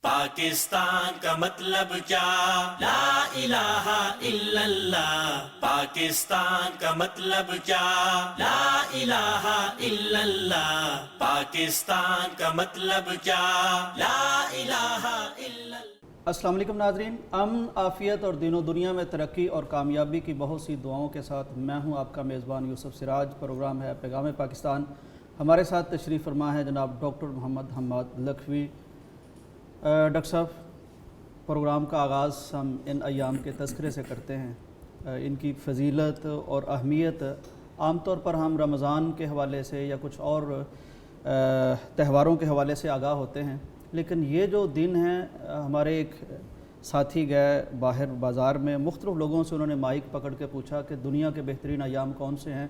پاکستان کا مطلب کیا؟ لا الہ الا اللہ۔ پاکستان کا مطلب کیا؟ لا الہ الا اللہ۔ پاکستان کا مطلب کیا؟ لا الہ الا اللہ۔ السلام علیکم ناظرین، امن، عافیت اور دین و دنیا میں ترقی اور کامیابی کی بہت سی دعاؤں کے ساتھ میں ہوں آپ کا میزبان یوسف سراج۔ پروگرام ہے پیغام پاکستان۔ ہمارے ساتھ تشریف فرما ہے جناب ڈاکٹر محمد حماد لکھوی۔ ڈاکٹر صاحب، پروگرام کا آغاز ہم ان ایام کے تذکرے سے کرتے ہیں۔ ان کی فضیلت اور اہمیت عام طور پر ہم رمضان کے حوالے سے یا کچھ اور تہواروں کے حوالے سے آگاہ ہوتے ہیں، لیکن یہ جو دن ہیں، ہمارے ایک ساتھی گئے باہر بازار میں، مختلف لوگوں سے انہوں نے مائک پکڑ کے پوچھا کہ دنیا کے بہترین ایام کون سے ہیں۔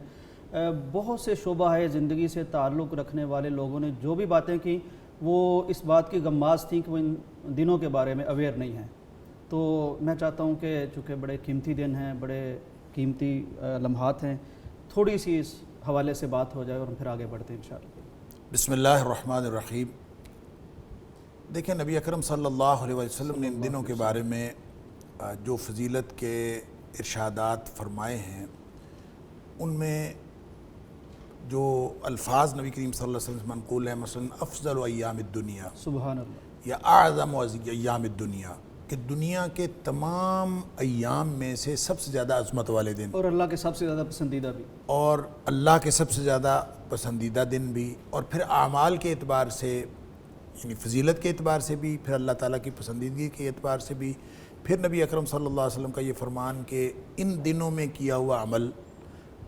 بہت سے شعبہ ہے زندگی سے تعلق رکھنے والے لوگوں نے جو بھی باتیں کی، وہ اس بات کی غماز تھیں کہ وہ ان دنوں کے بارے میں اویئر نہیں ہیں۔ تو میں چاہتا ہوں کہ چونکہ بڑے قیمتی دن ہیں، بڑے قیمتی لمحات ہیں، تھوڑی سی اس حوالے سے بات ہو جائے اور ہم پھر آگے بڑھتے ہیں انشاءاللہ۔ بسم اللہ الرحمن الرحیم۔ دیکھیں، نبی اکرم صلی اللہ علیہ وسلم نے ان دنوں کے بارے میں جو فضیلت کے ارشادات فرمائے ہیں، ان میں جو الفاظ نبی کریم صلی اللہ علیہ وسلم سے منقول ہیں، مثلا افضل ایام الدنیا، سبحان اللہ، یا اعظم ایام الدنیا، کہ دنیا کے تمام ایام میں سے سب سے زیادہ عظمت والے دن، اور اللہ کے سب سے زیادہ پسندیدہ بھی، اور اللہ کے سب سے زیادہ پسندیدہ دن بھی، اور پھر اعمال کے اعتبار سے، یعنی فضیلت کے اعتبار سے بھی، پھر اللہ تعالیٰ کی پسندیدگی کے اعتبار سے بھی، پھر نبی اکرم صلی اللہ علیہ وسلم کا یہ فرمان کہ ان دنوں میں کیا ہوا عمل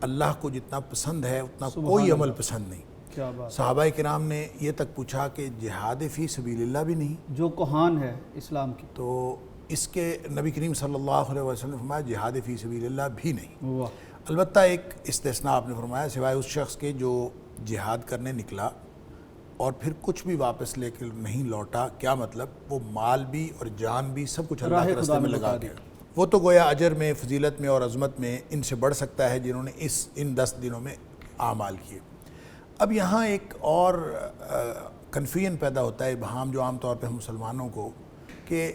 اللہ کو جتنا پسند ہے اتنا کوئی عمل پسند نہیں۔ کیا بات۔ صحابہ کرام نے یہ تک پوچھا کہ جہاد فی سبیل اللہ بھی نہیں؟ جو کوہان ہے اسلام کی، تو اس کے نبی کریم صلی اللہ علیہ وسلم نے فرمایا جہاد فی سبیل اللہ بھی نہیں۔ واہ، البتہ ایک استثناء آپ نے فرمایا، سوائے اس شخص کے جو جہاد کرنے نکلا اور پھر کچھ بھی واپس لے کے نہیں لوٹا۔ کیا مطلب؟ وہ مال بھی اور جان بھی سب کچھ اللہ کے راستے میں لگا دیا۔ وہ تو گویا اجر میں، فضیلت میں اور عظمت میں ان سے بڑھ سکتا ہے جنہوں نے ان 10 دنوں میں اعمال کیے۔ اب یہاں ایک اور کنفیوژن پیدا ہوتا ہے، ابہام جو عام طور پہ ہم مسلمانوں کو، کہ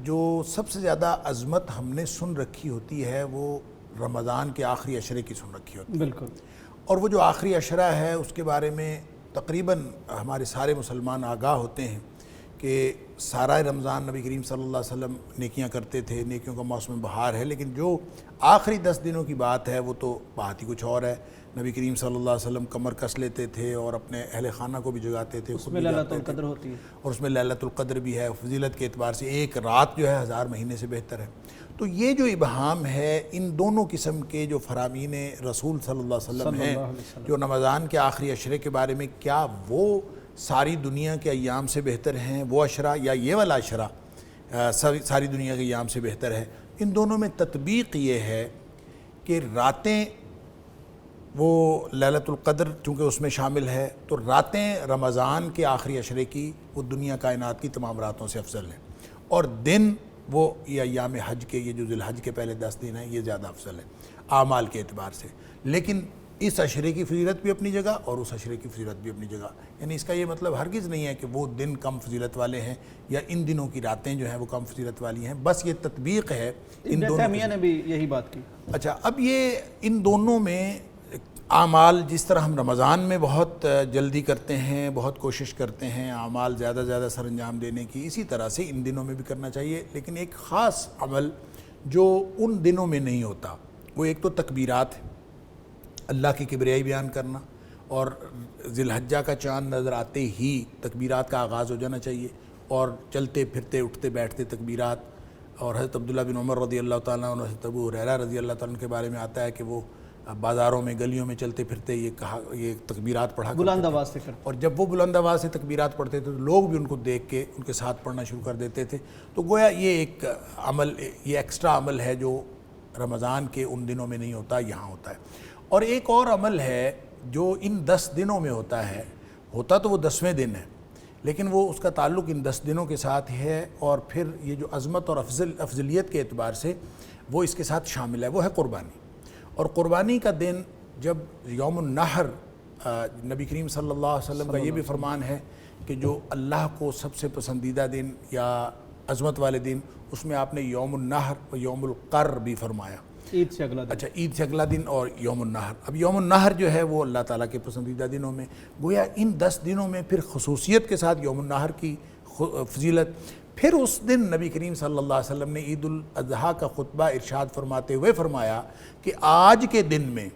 جو سب سے زیادہ عظمت ہم نے سن رکھی ہوتی ہے وہ رمضان کے آخری عشرے کی سن رکھی ہوتی ہے، بالکل، اور وہ جو آخری عشرہ ہے اس کے بارے میں تقریباً ہمارے سارے مسلمان آگاہ ہوتے ہیں کہ سارا رمضان نبی کریم صلی اللہ علیہ وسلم نیکیاں کرتے تھے، نیکیوں کا موسم بہار ہے، لیکن جو آخری 10 دنوں کی بات ہے وہ تو بات ہی کچھ اور ہے۔ نبی کریم صلی اللہ علیہ وسلم کمر کس لیتے تھے اور اپنے اہل خانہ کو بھی جگاتے تھے، اس میں لیلۃ القدر ہوتی ہے، اور اس میں لیلۃ القدر بھی ہے۔ فضیلت کے اعتبار سے ایک رات جو ہے 1000 مہینے سے بہتر ہے۔ تو یہ جو ابہام ہے ان دونوں قسم کے جو فرامین رسول صلی اللہ علیہ وسلم ہیں، جو رمضان کے آخری عشرے کے بارے میں، کیا وہ ساری دنیا کے ایام سے بہتر ہیں وہ عشرہ، یا یہ والا عشرہ ساری دنیا کے ایام سے بہتر ہے؟ ان دونوں میں تطبیق یہ ہے کہ راتیں، وہ لیلۃ القدر چونکہ اس میں شامل ہے، تو راتیں رمضان کے آخری عشرے کی وہ دنیا کائنات کی تمام راتوں سے افضل ہیں، اور دن وہ یہ ایام حج کے، یہ جو ذی الحج کے پہلے 10 دن ہیں، یہ زیادہ افضل ہے اعمال کے اعتبار سے۔ لیکن اس عشرے کی فضیلت بھی اپنی جگہ اور اس عشرے کی فضیلت بھی اپنی جگہ، یعنی اس کا یہ مطلب ہرگز نہیں ہے کہ وہ دن کم فضیلت والے ہیں یا ان دنوں کی راتیں جو ہیں وہ کم فضیلت والی ہیں، بس یہ تطبیق ہے ان دونوں۔ ابن تیمیہ نے بھی یہی بات کی۔ اچھا، اب یہ ان دونوں میں اعمال، جس طرح ہم رمضان میں بہت جلدی کرتے ہیں، بہت کوشش کرتے ہیں اعمال زیادہ زیادہ سر انجام دینے کی، اسی طرح سے ان دنوں میں بھی کرنا چاہیے، لیکن ایک خاص عمل جو ان دنوں میں نہیں ہوتا، وہ ایک تو تکبیرات ہے، اللہ کی کبریائی بیان کرنا، اور ذی الحجہ کا چاند نظر آتے ہی تکبیرات کا آغاز ہو جانا چاہیے، اور چلتے پھرتے اٹھتے بیٹھتے تکبیرات۔ اور حضرت عبداللہ بن عمر رضی اللہ تعالیٰ عنہ، حضرت ابو ہریرہ رضی اللہ تعالیٰ عنہ کے بارے میں آتا ہے کہ وہ بازاروں میں، گلیوں میں چلتے پھرتے یہ تکبیرات پڑھا کرتے تھے، بلند آواز سے کرتے، اور جب وہ بلند آواز سے تکبیرات پڑھتے تھے تو لوگ بھی ان کو دیکھ کے ان کے ساتھ پڑھنا شروع کر دیتے تھے۔ تو گویا یہ ایک عمل، یہ ایکسٹرا عمل ہے جو رمضان کے ان دنوں میں نہیں ہوتا، یہاں ہوتا ہے۔ اور ایک اور عمل ہے جو ان 10 دنوں میں ہوتا ہے، ہوتا تو وہ 10ویں دن ہے، لیکن وہ اس کا تعلق ان 10 دنوں کے ساتھ ہے، اور پھر یہ جو عظمت اور افضلیت کے اعتبار سے وہ اس کے ساتھ شامل ہے، وہ ہے قربانی۔ اور قربانی کا دن جب یوم النحر، نبی کریم صلی اللہ علیہ وسلم کا یہ بھی فرمان ہے کہ جو اللہ کو سب سے پسندیدہ دن یا عظمت والے دن، اس میں آپ نے یوم النحر و یوم القر بھی فرمایا، عید سے اگلا دن. اچھا عید سے اگلا دن اور یوم النحر. اب یوم النحر جو ہے وہ اللہ تعالیٰ کے پسندیدہ دنوں میں، گویا ان 10 دنوں میں پھر خصوصیت کے ساتھ یوم النحر کی فضیلت. پھر اس دن نبی کریم صلی اللہ علیہ وسلم نے عید الاضحیٰ کا خطبہ ارشاد فرماتے ہوئے فرمایا کہ آج کے دن میں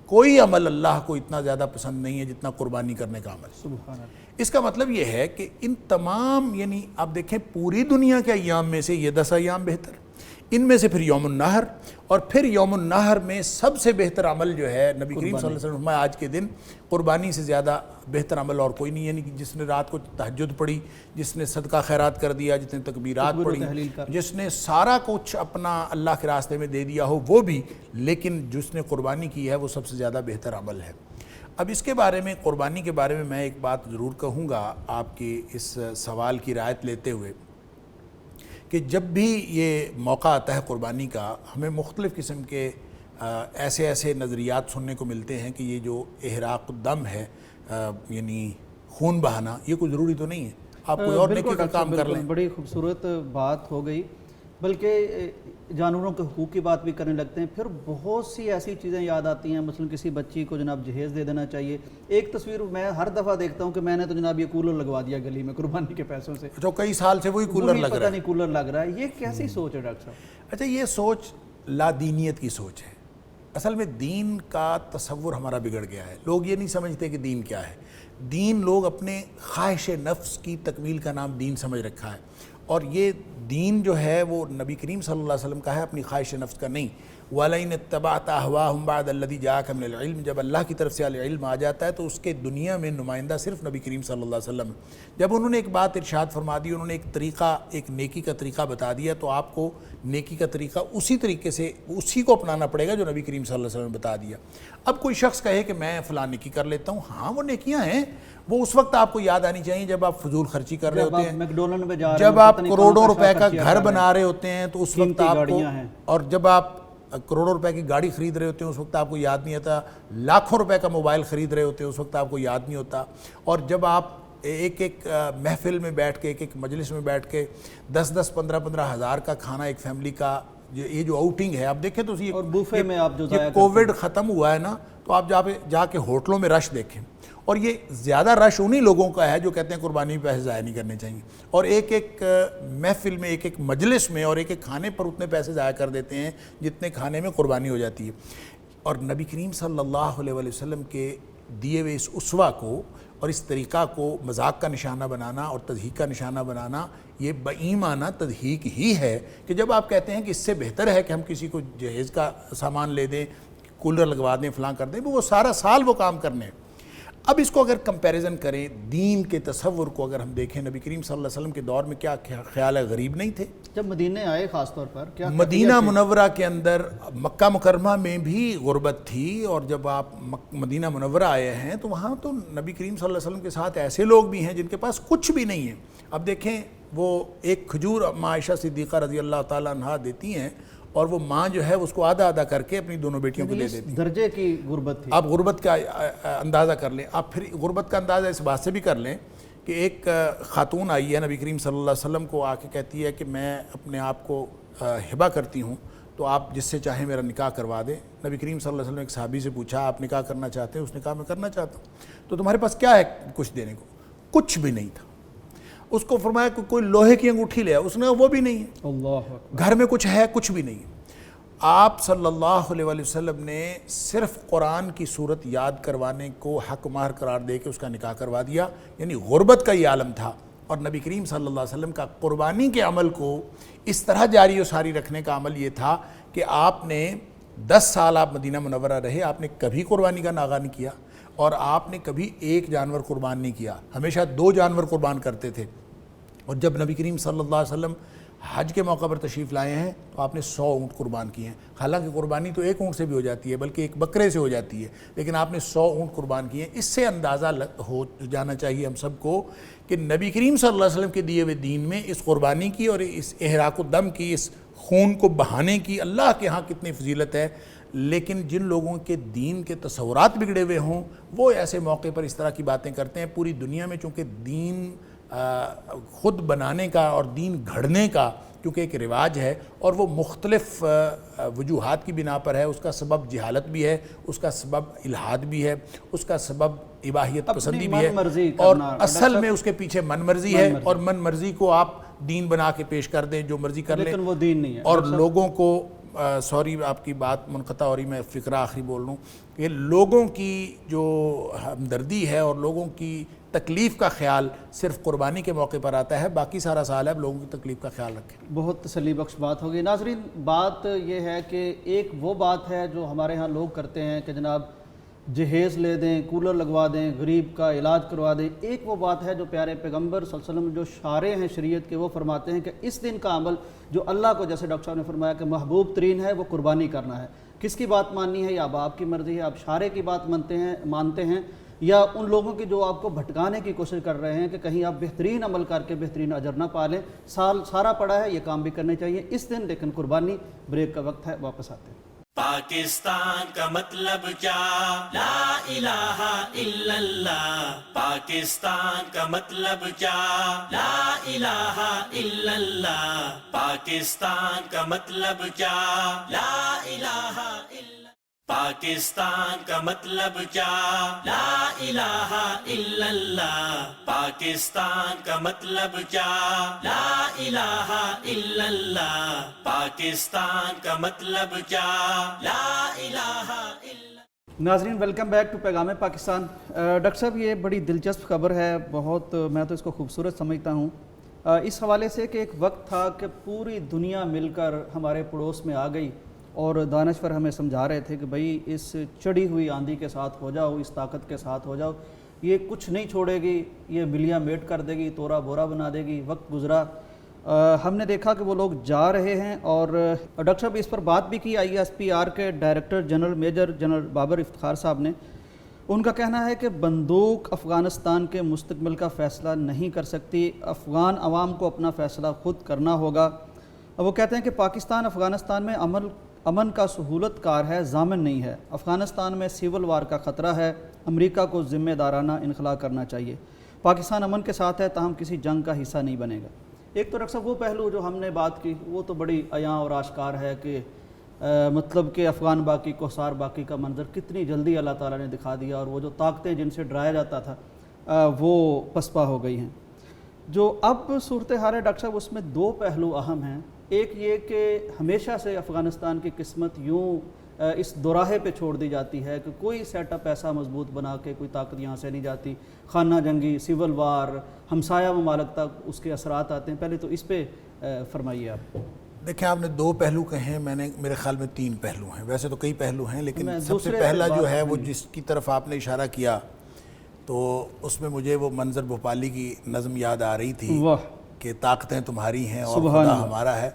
کوئی عمل اللہ کو اتنا زیادہ پسند نہیں ہے جتنا قربانی کرنے کا عمل. سبحان اللہ. اس کا مطلب یہ ہے کہ ان تمام، یعنی آپ دیکھیں پوری دنیا کے ایام میں سے یہ 10 ایام بہتر، ان میں سے پھر یوم النحر، اور پھر یوم النحر میں سب سے بہتر عمل جو ہے نبی کریم صلی اللہ علیہ وسلم فرمایا آج کے دن قربانی سے زیادہ بہتر عمل اور کوئی نہیں. یعنی کہ جس نے رات کو تہجد پڑھی، جس نے صدقہ خیرات کر دیا، جس نے تکبیرات پڑھی، جس نے سارا کچھ اپنا اللہ کے راستے میں دے دیا ہو وہ بھی، لیکن جس نے قربانی کی ہے وہ سب سے زیادہ بہتر عمل ہے. اب اس کے بارے میں، قربانی کے بارے میں ایک بات ضرور کہوں گا آپ کی اس سوال کی رعایت لیتے ہوئے، کہ جب بھی یہ موقع آتا ہے قربانی کا، ہمیں مختلف قسم کے ایسے نظریات سننے کو ملتے ہیں کہ یہ جو احراق الدم ہے، یعنی خون بہانا، یہ کوئی ضروری تو نہیں ہے، آپ کوئی اور نیکی کا کام کر لیں. بڑی خوبصورت بات ہو گئی، بلکہ جانوروں کے حقوق کی بات بھی کرنے لگتے ہیں. پھر بہت سی ایسی چیزیں یاد آتی ہیں، مثلا کسی بچی کو جناب جہیز دے دینا چاہیے. ایک تصویر میں ہر دفعہ دیکھتا ہوں کہ میں نے تو جناب یہ کولر لگوا دیا گلی میں قربانی کے پیسوں سے، جو کئی سال سے وہی کولر لگ رہا ہے، پتہ نہیں کولر لگ رہا ہے. یہ کیسی سوچ ہے ڈاکٹر صاحب؟ اچھا، یہ سوچ لادینیت کی سوچ ہے. اصل میں دین کا تصور ہمارا بگڑ گیا ہے. لوگ یہ نہیں سمجھتے کہ دین کیا ہے. دین لوگ اپنے خواہش نفس کی تکمیل کا نام دین سمجھ رکھا ہے، اور یہ دین جو ہے وہ نبی کریم صلی اللہ علیہ وسلم کا ہے، اپنی خواہش نفس کا نہیں. وَلَئِنِ اتَّبَعْتَ أَهْوَاءَهُمْ بَعْدَ الَّذِي جَاءَكَ مِنَ الْعِلْمِ، جب اللہ کی طرف سے علم آ جاتا ہے تو اس کے دنیا میں نمائندہ صرف نبی کریم صلی اللہ علیہ وسلم ہے. جب انہوں نے ایک بات ارشاد فرما دی، انہوں نے ایک طریقہ، ایک نیکی کا طریقہ بتا دیا، تو آپ کو نیکی کا طریقہ اسی طریقے سے اسی کو اپنانا پڑے گا جو نبی کریم صلی اللہ علیہ وسلم نے بتا دیا. اب کوئی شخص کہے کہ میں فلاں نیکی کر لیتا ہوں، ہاں وہ نیکیاں ہیں، وہ اس وقت آپ کو یاد آنی چاہیے جب آپ فضول خرچی کر رہے ہوتے ہیں، جب آپ کروڑوں روپے کا گھر بنا رہے ہوتے ہیں تو اس وقت آپ کو، اور جب آپ کروڑوں روپے کی گاڑی خرید رہے ہوتے ہیں اس وقت آپ کو یاد نہیں آتا، لاکھوں روپے کا موبائل خرید رہے ہوتے ہیں اس وقت آپ کو یاد نہیں ہوتا. اور جب آپ ایک محفل میں بیٹھ کے، ایک مجلس میں بیٹھ کے 10 15 ہزار کا کھانا ایک فیملی کا، یہ جو آؤٹنگ ہے آپ دیکھیں تو اور بوفے میں آپ جو یہ کووڈ ختم ہوا ہے نا، تو آپ جا کے ہوٹلوں میں رش دیکھیں، اور یہ زیادہ رش انہی لوگوں کا ہے جو کہتے ہیں قربانی میں پیسے ضائع نہیں کرنے چاہیے، اور ایک محفل میں، ایک مجلس میں اور ایک کھانے پر اتنے پیسے ضائع کر دیتے ہیں جتنے کھانے میں قربانی ہو جاتی ہے. اور نبی کریم صلی اللہ علیہ وسلم کے دیے ہوئے اس اسوہ کو اور اس طریقہ کو مذاق کا نشانہ بنانا اور تضحیک کا نشانہ بنانا، یہ بےایمانہ تضحیک ہی ہے. کہ جب آپ کہتے ہیں کہ اس سے بہتر ہے کہ ہم کسی کو جہیز کا سامان لے دیں، کولر لگوا دیں، فلاں کر دیں، وہ سارا سال وہ کام کرنے. اب اس کو اگر کمپیریزن کریں، دین کے تصور کو اگر ہم دیکھیں، نبی کریم صلی اللہ علیہ وسلم کے دور میں کیا خیال ہے، غریب نہیں تھے؟ جب مدینہ آئے خاص طور پر کیا مدینہ منورہ کے اندر، مکہ مکرمہ میں بھی غربت تھی، اور جب آپ مدینہ منورہ آئے ہیں تو وہاں تو نبی کریم صلی اللہ علیہ وسلم کے ساتھ ایسے لوگ بھی ہیں جن کے پاس کچھ بھی نہیں ہے. اب دیکھیں، وہ ایک کھجور ماں عائشہ صدیقہ رضی اللہ تعالیٰ عنہا دیتی ہیں، اور وہ ماں جو ہے اس کو آدھا آدھا کر کے اپنی دونوں بیٹیوں کو دے دیتی ہیں. درجے کی غربت تھی. آپ غربت کا اندازہ کر لیں. آپ پھر غربت کا اندازہ اس بات سے بھی کر لیں کہ ایک خاتون آئی ہے نبی کریم صلی اللہ علیہ وسلم کو آ کے کہتی ہے کہ میں اپنے آپ کو ہبہ کرتی ہوں، تو آپ جس سے چاہیں میرا نکاح کروا دیں. نبی کریم صلی اللہ علیہ وسلم نے ایک صحابی سے پوچھا، آپ نکاح کرنا چاہتے ہیں؟ اس نے کہا میں کرنا چاہتا ہوں. تو تمہارے پاس کیا ہے کچھ دینے کو؟ کچھ بھی نہیں تھا. اس کو فرمایا کہ کوئی لوہے کی انگوٹھی لے آؤ، اس نے کہا وہ بھی نہیں ہے. اللہ گھر میں کچھ ہے؟ کچھ بھی نہیں ہے. آپ صلی اللہ علیہ وسلم نے صرف قرآن کی صورت یاد کروانے کو حق مہر قرار دے کے اس کا نکاح کروا دیا. یعنی غربت کا یہ عالم تھا. اور نبی کریم صلی اللہ علیہ وسلم کا قربانی کے عمل کو اس طرح جاری و ساری رکھنے کا عمل یہ تھا کہ آپ نے 10 سال آپ مدینہ منورہ رہے، آپ نے کبھی قربانی کا ناغہ نہیں کیا، اور آپ نے کبھی ایک جانور قربان نہیں کیا، ہمیشہ 2 جانور قربان کرتے تھے. اور جب نبی کریم صلی اللہ علیہ وسلم حج کے موقع پر تشریف لائے ہیں تو آپ نے 100 اونٹ قربان کیے ہیں. حالانکہ قربانی تو 1 اونٹ سے بھی ہو جاتی ہے، بلکہ ایک بکرے سے ہو جاتی ہے، لیکن آپ نے 100 اونٹ قربان کیے ہیں. اس سے اندازہ ہو جانا چاہیے ہم سب کو کہ نبی کریم صلی اللہ علیہ وسلم کے دیے ہوئے دین میں اس قربانی کی اور اس احراق الدم کی، اس خون کو بہانے کی اللہ کے ہاں کتنی فضیلت ہے. لیکن جن لوگوں کے دین کے تصورات بگڑے ہوئے ہوں وہ ایسے موقع پر اس طرح کی باتیں کرتے ہیں۔ پوری دنیا میں چونکہ دین خود بنانے کا اور دین گھڑنے کا کیونکہ ایک رواج ہے اور وہ مختلف وجوہات کی بنا پر ہے، اس کا سبب جہالت بھی ہے، اس کا سبب الحاد بھی ہے، اس کا سبب اباحیت پسندی بھی ہے، اور اصل میں اس کے پیچھے من مرضی ہے، اور من مرضی کو آپ دین بنا کے پیش کر دیں، جو مرضی کر لیں، لیکن وہ دین نہیں ہے۔ اور لوگوں کو سوری آپ کی بات منقطع ہو رہی، میں فقرہ آخری بول لوں کہ لوگوں کی جو ہمدردی ہے اور لوگوں کی تکلیف کا خیال صرف قربانی کے موقع پر آتا ہے، باقی سارا سال ہے اب لوگوں کی تکلیف کا خیال رکھیں۔ بہت تسلی بخش بات ہوگی۔ ناظرین، بات یہ ہے کہ ایک وہ بات ہے جو ہمارے ہاں لوگ کرتے ہیں کہ جناب جہیز لے دیں، کولر لگوا دیں، غریب کا علاج کروا دیں۔ ایک وہ بات ہے جو پیارے پیغمبر صلی اللہ علیہ وسلم جو شارع ہیں شریعت کے، وہ فرماتے ہیں کہ اس دن کا عمل جو اللہ کو، جیسے ڈاکٹر صاحب نے فرمایا کہ محبوب ترین ہے، وہ قربانی کرنا ہے۔ کس کی بات ماننی ہے؟ یا اب آپ کی مرضی ہے، آپ شارع کی بات مانتے ہیں یا ان لوگوں کی جو آپ کو بھٹکانے کی کوشش کر رہے ہیں کہ کہیں آپ بہترین عمل کر کے بہترین اجر نہ پالیں۔ سال سارا پڑا ہے، یہ کام بھی کرنے چاہیے اس دن، لیکن قربانی بریک کا وقت ہے، واپس آتے ہیں۔ پاکستان کا مطلب کیا؟ لا الہ الا اللہ۔ پاکستان کا مطلب کیا؟ لا الہ الا اللہ۔ پاکستان کا مطلب کیا؟ لا الہ الا اللہ۔ پاکستان کا مطلب کیا؟ لا الہ الا اللہ۔ پاکستان کا مطلب کیا؟ لا الہ الا اللہ۔ پاکستان کا مطلب کیا؟ لا الہ الا۔ ناظرین، ویلکم بیک ٹو پیغام پاکستان۔ ڈاکٹر صاحب، یہ بڑی دلچسپ خبر ہے، بہت میں تو اس کو خوبصورت سمجھتا ہوں اس حوالے سے کہ ایک وقت تھا کہ پوری دنیا مل کر ہمارے پڑوس میں آ گئی اور دانشور ہمیں سمجھا رہے تھے کہ بھائی اس چڑھی ہوئی آندھی کے ساتھ ہو جاؤ، اس طاقت کے ساتھ ہو جاؤ، یہ کچھ نہیں چھوڑے گی، یہ ملیاں میٹ کر دے گی، تورا بورا بنا دے گی۔ وقت گزرا، ہم نے دیکھا کہ وہ لوگ جا رہے ہیں، اور ڈاکٹر صاحب اس پر بات بھی کی ISPR کے director general major general Babar Iftikhar sahib نے۔ ان کا کہنا ہے کہ بندوق افغانستان کے مستقبل کا فیصلہ نہیں کر سکتی، افغان عوام کو اپنا فیصلہ خود کرنا ہوگا۔ وہ کہتے ہیں کہ پاکستان افغانستان میں امن کا سہولت کار ہے، ضامن نہیں ہے۔ افغانستان میں سیول وار کا خطرہ ہے، امریکہ کو ذمہ دارانہ انخلا کرنا چاہیے۔ پاکستان امن کے ساتھ ہے، تاہم کسی جنگ کا حصہ نہیں بنے گا۔ ایک تو ڈاکٹر صاحب وہ پہلو جو ہم نے بات کی وہ تو بڑی عیاں اور آشکار ہے کہ مطلب کہ افغان باقی کوثار باقی کا منظر کتنی جلدی اللہ تعالیٰ نے دکھا دیا، اور وہ جو طاقتیں جن سے ڈرایا جاتا تھا وہ پسپا ہو گئی ہیں۔ جو اب صورتحال ہے ڈاکٹر صاحب، اس میں دو پہلو اہم ہیں۔ ایک یہ کہ ہمیشہ سے افغانستان کی قسمت یوں اس دوراہے پہ چھوڑ دی جاتی ہے کہ کوئی سیٹ اپ ایسا مضبوط بنا کے کوئی طاقت یہاں سے نہیں جاتی، خانہ جنگی، سیول وار، ہمسایہ ممالک تک اس کے اثرات آتے ہیں۔ پہلے تو اس پہ فرمائیے آپ۔ دیکھیں، آپ نے دو پہلو کہے ہیں، میں نے میرے خیال میں تین پہلو ہیں، ویسے تو کئی پہلو ہیں، لیکن سب سے پہلا جو ہے وہ جس کی طرف آپ نے اشارہ کیا تو اس میں مجھے وہ منظر بھوپالی کی نظم یاد آ رہی تھی کہ طاقتیں تمہاری ہیں اور خدا ہمارا ہے۔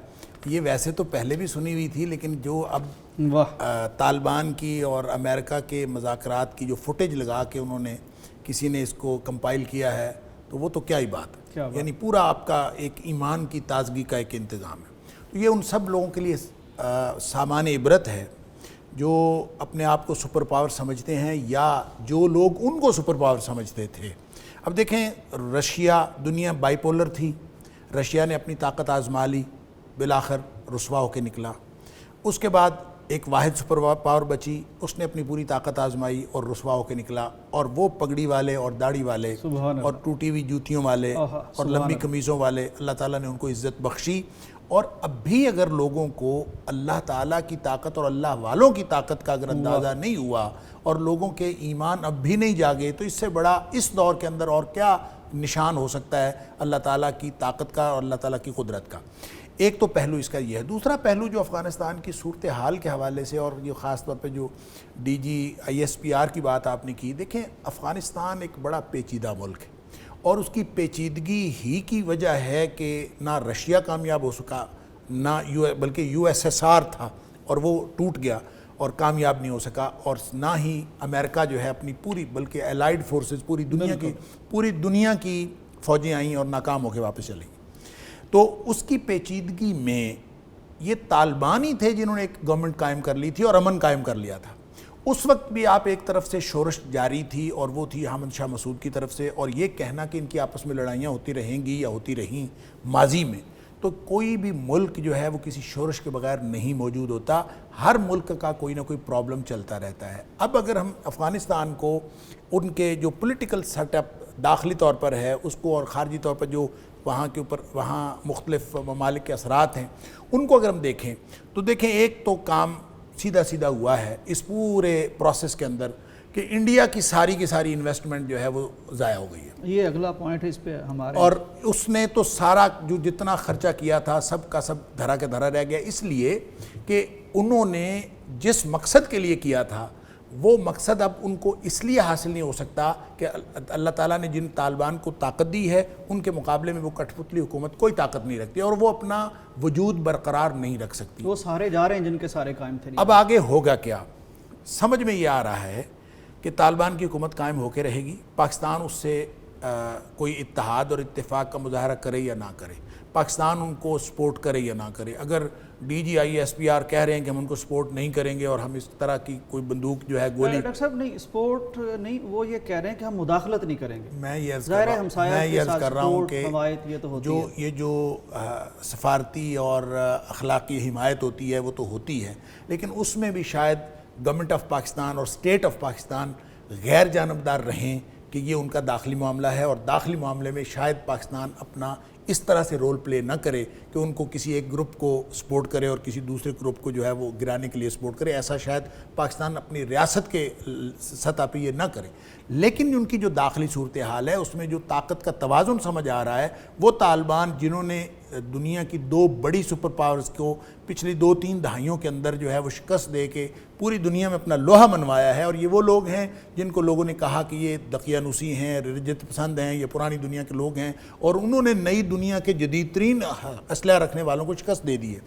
یہ ویسے تو پہلے بھی سنی ہوئی تھی، لیکن جو اب طالبان کی اور امریکہ کے مذاکرات کی جو فوٹیج لگا کے انہوں نے کسی نے اس کو کمپائل کیا ہے تو وہ تو کیا ہی بات ہے، یعنی پورا آپ کا ایک ایمان کی تازگی کا ایک انتظام ہے۔ تو یہ ان سب لوگوں کے لیے سامان عبرت ہے جو اپنے آپ کو سپر پاور سمجھتے ہیں یا جو لوگ ان کو سپر پاور سمجھتے تھے۔ اب دیکھیں، رشیا دنیا بائی پولر تھی، رشیا نے اپنی طاقت آزما لی، بالآخر رسوا ہو کے نکلا۔ اس کے بعد ایک واحد سپر پاور بچی، اس نے اپنی پوری طاقت آزمائی اور رسوا ہو کے نکلا، اور وہ پگڑی والے اور داڑھی والے اور ٹوٹی ہوئی جوتیوں والے اور لمبی قمیصوں والے، اللہ تعالیٰ نے ان کو عزت بخشی۔ اور اب بھی اگر لوگوں کو اللہ تعالیٰ کی طاقت اور اللہ والوں کی طاقت کا اگر اندازہ نہیں ہوا اور لوگوں کے ایمان اب بھی نہیں جاگے، تو اس سے بڑا اس دور کے اندر اور کیا نشان ہو سکتا ہے اللہ تعالیٰ کی طاقت کا اور اللہ تعالیٰ کی قدرت کا۔ ایک تو پہلو اس کا یہ ہے۔ دوسرا پہلو جو افغانستان کی صورتحال کے حوالے سے، اور یہ خاص طور پہ جو ISPR کی بات آپ نے کی، دیکھیں افغانستان ایک بڑا پیچیدہ ملک ہے، اور اس کی پیچیدگی ہی کی وجہ ہے کہ نہ رشیا کامیاب ہو سکا، نہ بلکہ USSR تھا اور وہ ٹوٹ گیا اور کامیاب نہیں ہو سکا، اور نہ ہی امریکہ جو ہے اپنی پوری بلکہ الائیڈ فورسز پوری دنیا کی فوجیں آئیں اور ناکام ہو کے واپس چلیں۔ تو اس کی پیچیدگی میں یہ طالبان ہی تھے جنہوں نے ایک گورنمنٹ قائم کر لی تھی اور امن قائم کر لیا تھا. اس وقت بھی آپ ایک طرف سے شورش جاری تھی اور وہ تھی احمد شاہ مسعود کی طرف سے, اور یہ کہنا کہ ان کی آپس میں لڑائیاں ہوتی رہیں گی یا ہوتی رہیں ماضی میں, تو کوئی بھی ملک جو ہے وہ کسی شورش کے بغیر نہیں موجود ہوتا. ہر ملک کا کوئی نہ کوئی پرابلم چلتا رہتا ہے. اب اگر ہم افغانستان کو ان کے جو پولیٹیکل سیٹ اپ داخلی طور پر ہے اس کو, اور خارجی طور پر جو وہاں کے اوپر وہاں مختلف ممالک کے اثرات ہیں ان کو اگر ہم دیکھیں تو دیکھیں ایک تو کام سیدھا سیدھا ہوا ہے اس پورے پروسیس کے اندر کہ انڈیا کی ساری انویسٹمنٹ جو ہے وہ ضائع ہو گئی ہے. یہ اگلا پوائنٹ ہے اس پہ ہمارے, اور اس نے تو سارا جو جتنا خرچہ کیا تھا سب کا سب دھرا کے دھرا رہ گیا, اس لیے کہ انہوں نے جس مقصد کے لیے کیا تھا وہ مقصد اب ان کو اس لیے حاصل نہیں ہو سکتا کہ اللہ تعالیٰ نے جن طالبان کو طاقت دی ہے ان کے مقابلے میں وہ کٹھ پتلی حکومت کوئی طاقت نہیں رکھتی اور وہ اپنا وجود برقرار نہیں رکھ سکتی. وہ سارے جا رہے ہیں جن کے سارے قائم تھے. اب آگے ہوگا کیا؟ سمجھ میں یہ آ رہا ہے کہ طالبان کی حکومت قائم ہو کے رہے گی, پاکستان اس سے کوئی اتحاد اور اتفاق کا مظاہرہ کرے یا نہ کرے, پاکستان ان کو سپورٹ کرے یا نہ کرے. اگر D G I S P R کہہ رہے ہیں کہ ہم ان کو سپورٹ نہیں کریں گے اور ہم اس طرح کی کوئی بندوق جو ہے گولی, ڈاکٹر صاحب نہیں سپورٹ نہیں, وہ یہ کہہ رہے ہیں کہ ہم مداخلت نہیں کریں گے. میں یہ عرض کر رہا ہوں کہ جو سفارتی اور اخلاقی حمایت ہوتی ہے وہ تو ہوتی ہے, لیکن اس میں بھی شاید گورنمنٹ آف پاکستان اور اسٹیٹ آف پاکستان غیر جانبدار رہیں کہ یہ ان کا داخلی معاملہ ہے, اور داخلی معاملے میں شاید پاکستان اپنا اس طرح سے رول پلے نہ کرے کہ ان کو کسی ایک گروپ کو سپورٹ کرے اور کسی دوسرے گروپ کو جو ہے وہ گرانے کے لیے سپورٹ کرے. ایسا شاید پاکستان اپنی ریاست کے سطح پہ یہ نہ کرے, لیکن ان کی جو داخلی صورتحال ہے اس میں جو طاقت کا توازن سمجھ آ رہا ہے وہ طالبان جنہوں نے دنیا کی دو بڑی سپر پاورز کو پچھلی 2-3 دہائیوں کے اندر جو ہے وہ شکست دے کے پوری دنیا میں اپنا لوہا منوایا ہے, اور یہ وہ لوگ ہیں جن کو لوگوں نے کہا کہ یہ دقیانوسی ہیں, رجت پسند ہیں, یہ پرانی دنیا کے لوگ ہیں, اور انہوں نے نئی دنیا کے جدید ترین اسلحہ رکھنے والوں کو شکست دے دی ہے.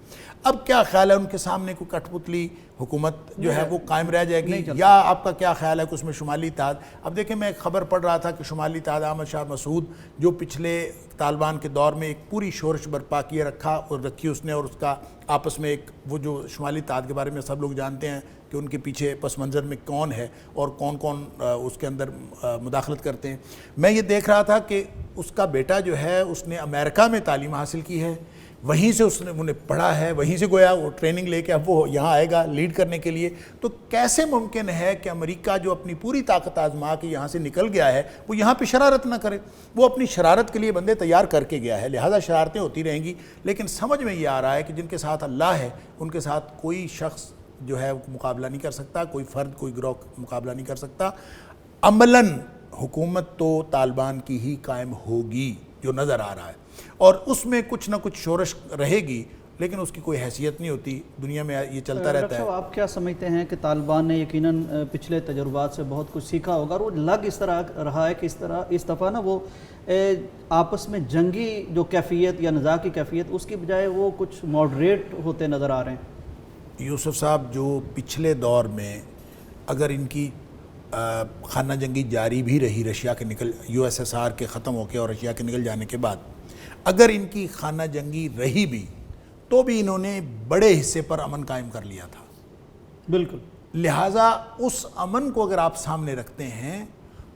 اب کیا خیال ہے ان کے سامنے کوئی کٹھ پتلی حکومت جو ہے وہ قائم رہ جائے گی, یا آپ کا کیا خیال ہے کہ اس میں شمالی اتحاد؟ اب دیکھیں میں ایک خبر پڑھ رہا تھا کہ شمالی اتحاد احمد شاہ مسعود جو پچھلے طالبان کے دور میں ایک پوری شورش برپا کیے رکھی اس نے, اور اس کا آپس میں ایک وہ جو شمالی اتحاد کے بارے میں سب لوگ جانتے ہیں کہ ان کے پیچھے پس منظر میں کون ہے اور کون کون اس کے اندر مداخلت کرتے ہیں. میں یہ دیکھ رہا تھا کہ اس کا بیٹا جو ہے اس نے امریکہ میں تعلیم حاصل کی ہے, وہیں سے اس نے انہیں پڑھا ہے, وہیں سے گویا وہ ٹریننگ لے کے اب وہ یہاں آئے گا لیڈ کرنے کے لیے. تو کیسے ممکن ہے کہ امریکہ جو اپنی پوری طاقت آزما کے یہاں سے نکل گیا ہے وہ یہاں پہ شرارت نہ کرے؟ وہ اپنی شرارت کے لیے بندے تیار کر کے گیا ہے, لہٰذا شرارتیں ہوتی رہیں گی. لیکن سمجھ میں یہ آ رہا ہے کہ جن کے ساتھ اللہ ہے ان کے ساتھ کوئی شخص جو ہے مقابلہ نہیں کر سکتا, کوئی فرد کوئی گروہ مقابلہ نہیں کر سکتا. عملاً حکومت تو طالبان کی ہی قائم ہوگی جو نظر آ رہا ہے, اور اس میں کچھ نہ کچھ شورش رہے گی, لیکن اس کی کوئی حیثیت نہیں ہوتی. دنیا میں یہ چلتا رہتا ہے. آپ کیا سمجھتے ہیں کہ طالبان نے یقیناً پچھلے تجربات سے بہت کچھ سیکھا ہوگا, اور وہ لگ اس طرح رہا ہے کہ اس دفعہ نا وہ آپس میں جنگی جو کیفیت یا نزاع کی کیفیت اس کی بجائے وہ کچھ ماڈریٹ ہوتے نظر آ رہے ہیں؟ یوسف صاحب جو پچھلے دور میں اگر ان کی خانہ جنگی جاری بھی رہی رشیا کے یو ایس ایس آر کے ختم ہو کے اور رشیا کے نکل جانے کے بعد, اگر ان کی خانہ جنگی رہی بھی تو بھی انہوں نے بڑے حصے پر امن قائم کر لیا تھا. بالکل. لہٰذا اس امن کو اگر آپ سامنے رکھتے ہیں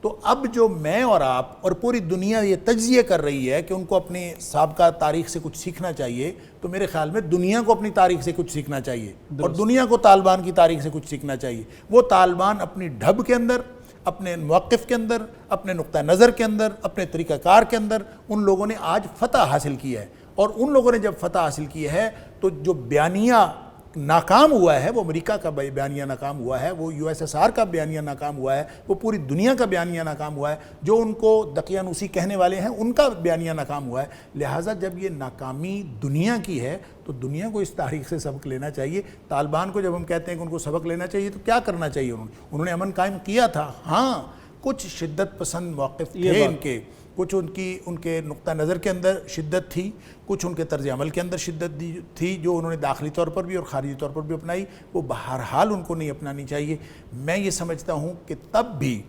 تو اب جو میں اور آپ اور پوری دنیا یہ تجزیہ کر رہی ہے کہ ان کو اپنی سابقہ تاریخ سے کچھ سیکھنا چاہیے, تو میرے خیال میں دنیا کو اپنی تاریخ سے کچھ سیکھنا چاہیے, اور دنیا کو طالبان کی تاریخ سے کچھ سیکھنا چاہیے. وہ طالبان اپنی ڈھب کے اندر, اپنے موقف کے اندر, اپنے نقطہ نظر کے اندر, اپنے طریقہ کار کے اندر ان لوگوں نے آج فتح حاصل کی ہے. اور ان لوگوں نے جب فتح حاصل کی ہے تو جو بیانیہ ناکام ہوا ہے, وہ امریکہ کا بیانیہ ناکام ہوا ہے, وہ یو ایس ایس آر کا بیانیہ ناکام ہوا ہے, وہ پوری دنیا کا بیانیہ ناکام ہوا ہے, جو ان کو دقیانوسی کہنے والے ہیں ان کا بیانیہ ناکام ہوا ہے. لہٰذا جب یہ ناکامی دنیا کی ہے تو دنیا کو اس تاریخ سے سبق لینا چاہیے. طالبان کو جب ہم کہتے ہیں کہ ان کو سبق لینا چاہیے تو کیا کرنا چاہیے؟ انہوں نے امن قائم کیا تھا, ہاں کچھ شدت پسند موقف تھے ان کے, کچھ ان کے نقطہ نظر کے اندر شدت تھی, کچھ ان کے طرز عمل کے اندر شدت تھی جو انہوں نے داخلی طور پر بھی اور خارجی طور پر بھی اپنائی. وہ بہرحال ان کو نہیں اپنانی چاہیے. میں یہ سمجھتا ہوں کہ تب بھی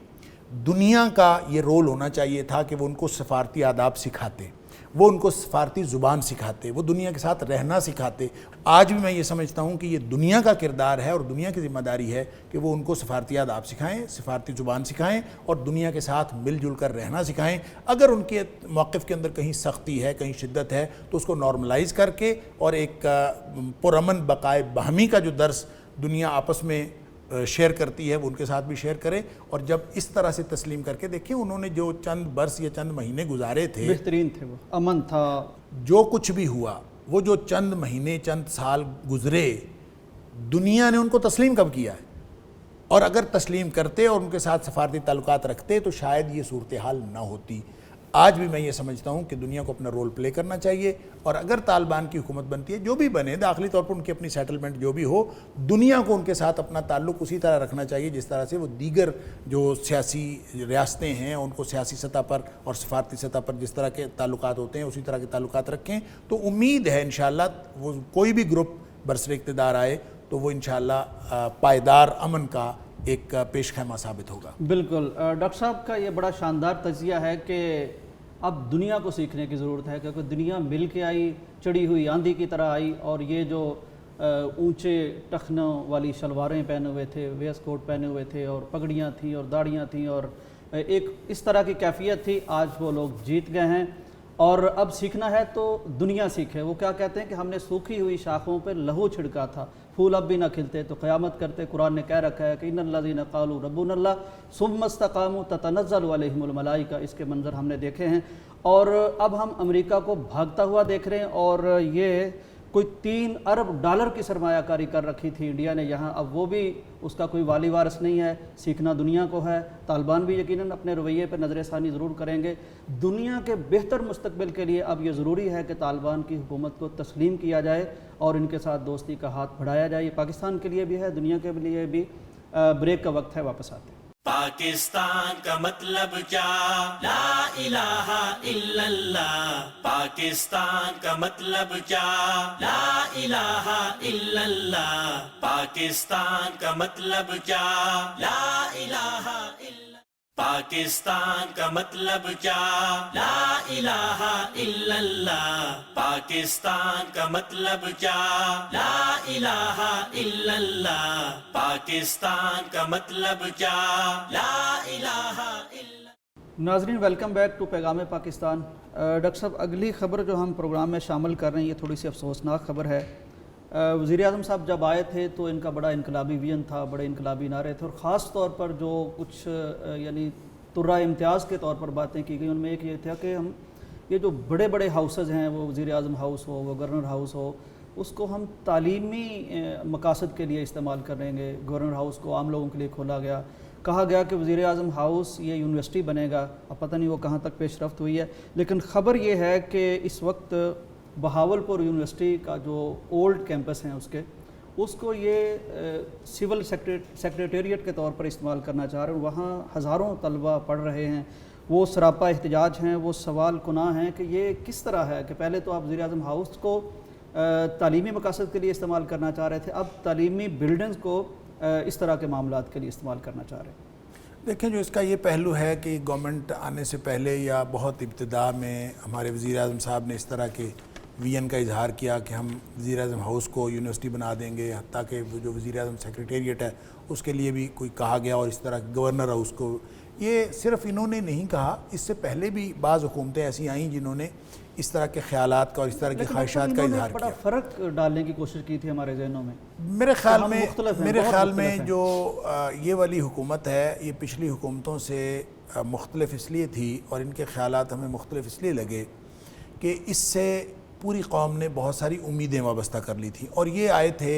دنیا کا یہ رول ہونا چاہیے تھا کہ وہ ان کو سفارتی آداب سکھاتے, وہ ان کو سفارتی زبان سکھاتے، وہ دنیا کے ساتھ رہنا سکھاتے۔ آج بھی میں یہ سمجھتا ہوں کہ یہ دنیا کا کردار ہے اور دنیا کی ذمہ داری ہے کہ وہ ان کو سفارتی آداب سکھائیں، سفارتی زبان سکھائیں اور دنیا کے ساتھ مل جل کر رہنا سکھائیں۔ اگر ان کے موقف کے اندر کہیں سختی ہے، کہیں شدت ہے، تو اس کو نارملائز کر کے اور ایک پرامن بقائے باہمی کا جو درس دنیا آپس میں شیئر کرتی ہے وہ ان کے ساتھ بھی شیئر کرے۔ اور جب اس طرح سے تسلیم کر کے دیکھیں، انہوں نے جو چند برس یا چند مہینے گزارے تھے، بہترین تھے، وہ امن تھا، جو کچھ بھی ہوا، وہ جو چند مہینے چند سال گزرے، دنیا نے ان کو تسلیم کب کیا ہے؟ اور اگر تسلیم کرتے اور ان کے ساتھ سفارتی تعلقات رکھتے تو شاید یہ صورتحال نہ ہوتی۔ آج بھی میں یہ سمجھتا ہوں کہ دنیا کو اپنا رول پلے کرنا چاہیے، اور اگر طالبان کی حکومت بنتی ہے، جو بھی بنے، داخلی طور پر ان کی اپنی سیٹلمنٹ جو بھی ہو، دنیا کو ان کے ساتھ اپنا تعلق اسی طرح رکھنا چاہیے جس طرح سے وہ دیگر جو سیاسی ریاستیں ہیں ان کو سیاسی سطح پر اور سفارتی سطح پر جس طرح کے تعلقات ہوتے ہیں اسی طرح کے تعلقات رکھیں۔ تو امید ہے انشاءاللہ وہ کوئی بھی گروپ برسر اقتدار آئے تو وہ انشاءاللہ پائیدار امن کا ایک پیش خیمہ ثابت ہوگا۔ بالکل۔ ڈاکٹر صاحب کا یہ بڑا شاندار تجزیہ ہے کہ اب دنیا کو سیکھنے کی ضرورت ہے، کیونکہ دنیا مل کے آئی، چڑھی ہوئی آندھی کی طرح آئی، اور یہ جو اونچے ٹخنوں والی شلواریں پہنے ہوئے تھے، ویسٹ کوٹ پہنے ہوئے تھے، اور پگڑیاں تھیں اور داڑیاں تھیں، اور ایک اس طرح کی کیفیت تھی، آج وہ لوگ جیت گئے ہیں۔ اور اب سیکھنا ہے تو دنیا سیکھے۔ وہ کیا کہتے ہیں کہ ہم نے سوکھی ہوئی شاخوں پہ لہو چھڑکا تھا، پھول اب بھی نہ کھلتے تو قیامت کرتے۔ قرآن نے کہہ رکھا ہے کہ ان الذین قالوا ربنا اللہ ثم استقاموا تتنزل علیہم الملائکہ، اس کے منظر ہم نے دیکھے ہیں۔ اور اب ہم امریکہ کو بھاگتا ہوا دیکھ رہے ہیں، اور یہ کوئی 3 ارب ڈالر کی سرمایہ کاری کر رکھی تھی انڈیا نے یہاں، اب وہ بھی اس کا کوئی والی وارث نہیں ہے۔ سیکھنا دنیا کو ہے۔ طالبان بھی یقیناً اپنے رویے پہ نظر ثانی ضرور کریں گے۔ دنیا کے بہتر مستقبل کے لیے اب یہ ضروری ہے کہ طالبان کی حکومت کو تسلیم کیا جائے اور ان کے ساتھ دوستی کا ہاتھ بڑھایا جائے۔ یہ پاکستان کے لیے بھی ہے، دنیا کے لیے بھی۔ بریک کا وقت ہے، واپس آتے ہیں۔ پاکستان کا مطلب کیا؟ لا الہ الا اللہ۔ پاکستان کا مطلب کیا؟ لا الہ الا اللہ۔ پاکستان کا مطلب کیا؟ لا الہ الا۔ پاکستان کا مطلب کیا؟ لا الہ الا اللہ۔ پاکستان کا مطلب کیا؟ لا الہ الا اللہ۔ پاکستان کا مطلب کیا؟ لا الہ الا۔ ناظرین ویلکم بیک ٹو پیغام پاکستان۔ ڈاکٹر صاحب، اگلی خبر جو ہم پروگرام میں شامل کر رہے ہیں یہ تھوڑی سی افسوسناک خبر ہے۔ وزیر اعظم صاحب جب آئے تھے تو ان کا بڑا انقلابی ویژن تھا، بڑے انقلابی نعرے تھے، اور خاص طور پر جو کچھ یعنی طرح امتیاز کے طور پر باتیں کی گئی، ان میں ایک یہ تھا کہ ہم یہ جو بڑے بڑے ہاؤسز ہیں، وہ وزیر اعظم ہاؤس ہو، وہ گورنر ہاؤس ہو، اس کو ہم تعلیمی مقاصد کے لیے استعمال کریں گے۔ گورنر ہاؤس کو عام لوگوں کے لیے کھولا گیا، کہا گیا کہ وزیر اعظم ہاؤس یہ یونیورسٹی بنے گا۔ اب پتہ نہیں وہ کہاں تک پیش رفت ہوئی ہے، لیکن خبر یہ ہے کہ اس وقت بہاولپور یونیورسٹی کا جو اولڈ کیمپس ہیں اس کو یہ سول سیکریٹریٹ کے طور پر استعمال کرنا چاہ رہے ہیں۔ وہاں ہزاروں طلبہ پڑھ رہے ہیں، وہ سراپا احتجاج ہیں، وہ سوال کناں ہیں کہ یہ کس طرح ہے کہ پہلے تو آپ وزیر اعظم ہاؤس کو تعلیمی مقاصد کے لیے استعمال کرنا چاہ رہے تھے، اب تعلیمی بلڈنگز کو اس طرح کے معاملات کے لیے استعمال کرنا چاہ رہے ہیں۔ دیکھیں، جو اس کا یہ پہلو ہے کہ گورنمنٹ آنے سے پہلے یا بہت ابتدا میں ہمارے وزیر اعظم صاحب نے اس طرح کے ویژن کا اظہار کیا کہ ہم وزیر اعظم ہاؤس کو یونیورسٹی بنا دیں گے، حتیٰ کہ وہ جو وزیر اعظم سیکریٹریٹ ہے اس کے لیے بھی کوئی کہا گیا، اور اس طرح گورنر ہاؤس کو۔ یہ صرف انہوں نے نہیں کہا، اس سے پہلے بھی بعض حکومتیں ایسی آئیں جنہوں نے اس طرح کے خیالات کا اور اس طرح کی خواہشات کا اظہار کیا۔ بڑا فرق ڈالنے کی کوشش کی تھی ہمارے ذہنوں میں۔ میرے خیال میں جو یہ والی حکومت ہے یہ پچھلی حکومتوں سے مختلف اس لیے تھی، اور ان کے خیالات ہمیں مختلف اس لیے لگے کہ اس سے پوری قوم نے بہت ساری امیدیں وابستہ کر لی تھیں، اور یہ آئے تھے